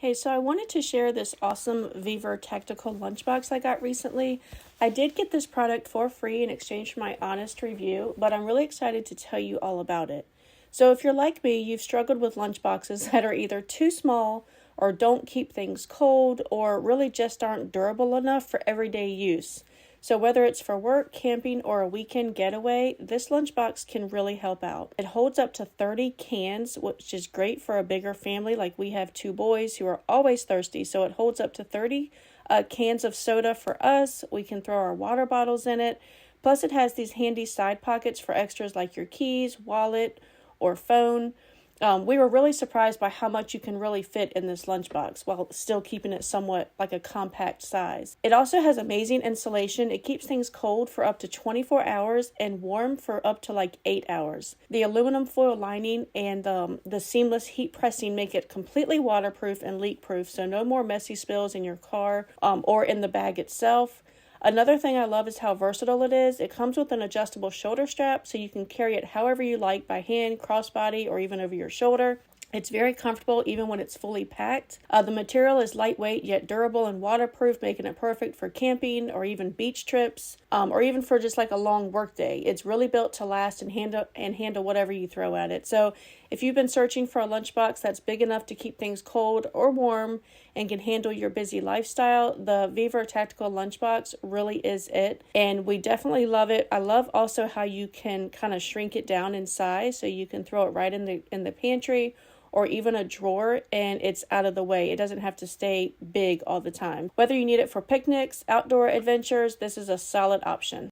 Hey, so I wanted to share this awesome vevor tactical lunchbox I got recently. I did get this product for free in exchange for my honest review, but I'm really excited to tell you all about it. So if you're like me, you've struggled with lunchboxes that are either too small or don't keep things cold or really just aren't durable enough for everyday use. So whether it's for work, camping, or a weekend getaway, this lunchbox can really help out. It holds up to 30 cans, which is great for a bigger family. Like we have two boys who are always thirsty, so it holds up to 30 cans of soda for us. We can throw our water bottles in it. Plus it has these handy side pockets for extras like your keys, wallet, or phone. We were really surprised by how much you can really fit in this lunchbox while still keeping it somewhat like a compact size. It also has amazing insulation. It keeps things cold for up to 24 hours and warm for up to like 8 hours. The aluminum foil lining and the seamless heat pressing make it completely waterproof and leak proof, so no more messy spills in your car or in the bag itself. Another thing I love is how versatile it is. It comes with an adjustable shoulder strap, so you can carry it however you like, by hand, crossbody, or even over your shoulder. It's very comfortable even when it's fully packed. The material is lightweight yet durable and waterproof, making it perfect for camping or even beach trips, or even for just like a long work day. It's really built to last and handle whatever you throw at it. So if you've been searching for a lunchbox that's big enough to keep things cold or warm and can handle your busy lifestyle, the vevor Tactical Lunchbox really is it. And we definitely love it. I love also how you can kind of shrink it down in size, so you can throw it right in the pantry or even a drawer, and it's out of the way. It doesn't have to stay big all the time. Whether you need it for picnics, outdoor adventures, this is a solid option.